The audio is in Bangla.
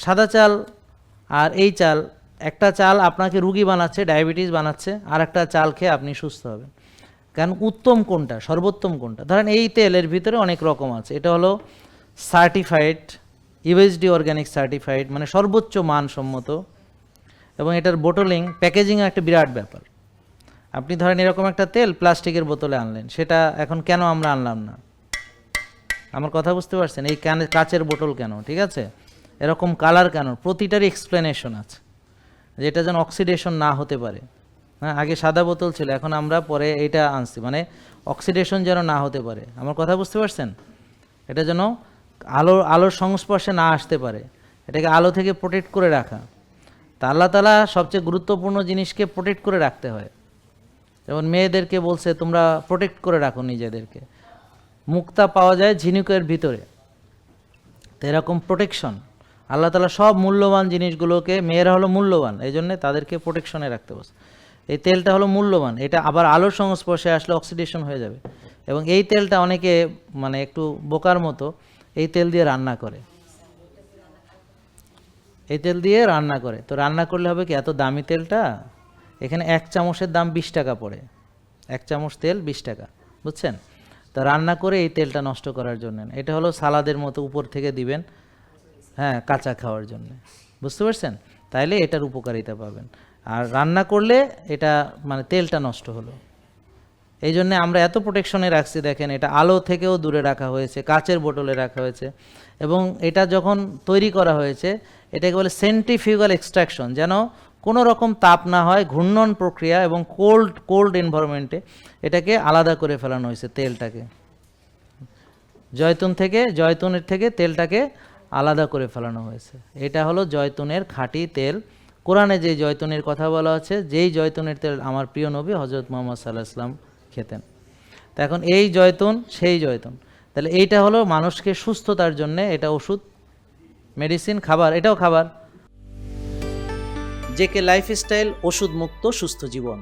সাদা চাল আর এই চাল, একটা চাল আপনাকে রুগী বানাচ্ছে, ডায়াবেটিস বানাচ্ছে, আর একটা চাল খেয়ে আপনি সুস্থ হবেন। কারণ উত্তম কোনটা, সর্বোত্তম কোনটা? ধরেন এই তেলের ভিতরে অনেক রকম আছে, এটা হলো সার্টিফাইড, ইউএসডি অর্গ্যানিক সার্টিফাইড, মানে সর্বোচ্চ মানসম্মত, এবং এটার বোটলিং, প্যাকেজিং একটা বিরাট ব্যাপার। আপনি ধরেন এরকম একটা তেল প্লাস্টিকের বোতলে আনলেন, সেটা এখন কেন আমরা আনলাম না? আমার কথা বুঝতে পারছেন? এই কাচের বোতল কেন, ঠিক আছে, এরকম কালার কেন, প্রতিটারই এক্সপ্লেনেশন আছে, যেটা যেন অক্সিডেশন না হতে পারে। হ্যাঁ, আগে সাদা বোতল ছিল, এখন আমরা পরে এইটা আনছি, মানে অক্সিডেশন যেন না হতে পারে। আমার কথা বুঝতে পারছেন? এটা যেন আলোর সংস্পর্শে না আসতে পারে, এটাকে আলো থেকে প্রোটেক্ট করে রাখা। তা আল্লাহ তাআলা সবচেয়ে গুরুত্বপূর্ণ জিনিসকে প্রোটেক্ট করে রাখতে হয়। যেমন মেয়েদেরকে বলছে তোমরা প্রোটেক্ট করে রাখো নিজেদেরকে, মুক্তা পাওয়া যায় ঝিনুকের ভিতরে। তো এরকম প্রোটেকশন আল্লাহ তাআলা সব মূল্যবান জিনিসগুলোকে, মেয়েরা হলো মূল্যবান, এই জন্যে তাদেরকে প্রোটেকশনে রাখতে বসে। এই তেলটা হলো মূল্যবান, এটা আবার আলোর সংস্পর্শে আসলে অক্সিডেশন হয়ে যাবে। এবং এই তেলটা অনেকে মানে একটু বোকার মতো এই তেল দিয়ে রান্না করে, এই তেল দিয়ে রান্না করে। তো রান্না করলে হবে কি, এত দামি তেলটা, এখানে 1 চামচের দাম 20 টাকা পড়ে, 1 চামচ তেল 20 টাকা, বুঝছেন? তা রান্না করে এই তেলটা নষ্ট করার জন্য, এটা হলো সালাদের মতো উপর থেকে দিবেন, হ্যাঁ, কাঁচা খাওয়ার জন্য, বুঝতে পারছেন? তাইলে এটার উপকারিতা পাবেন। আর রান্না করলে এটা মানে তেলটা নষ্ট হলো, এই জন্যে আমরা এত প্রোটেকশনে রাখছি। দেখেন, এটা আলো থেকেও দূরে রাখা হয়েছে, কাচের বোতলে রাখা হয়েছে, এবং এটা যখন তৈরি করা হয়েছে এটাকে বলে সেন্ট্রিফিউগাল এক্সট্রাকশন, যেন কোনো রকম তাপ না হয়, ঘূর্ণন প্রক্রিয়া এবং কোল্ড এনভায়রনমেন্টে এটাকে আলাদা করে ফেলানো হয়েছে তেলটাকে। জয়তুনের থেকে তেলটাকে আলাদা করে ফেলানো হয়েছে। এটা হলো জয়তুনের খাঁটি তেল। কোরআনে যে জয়তুনের কথা বলা আছে, যেই জয়তুনের তেল আমার প্রিয় নবী হযরত মুহাম্মদ সাল্লাল্লাহু আলাইহি ওয়াসাল্লাম খেতেন। তো এখন এই জয়তুন সেই জয়তুন, তাহলে এইটা হলো মানুষকে সুস্থতার জন্য, এটা ওষুধ, মেডিসিন, খাবার, এটাও খাবার। জেকে লাইফস্টাইল, ওষুধ মুক্ত সুস্থ জীবন।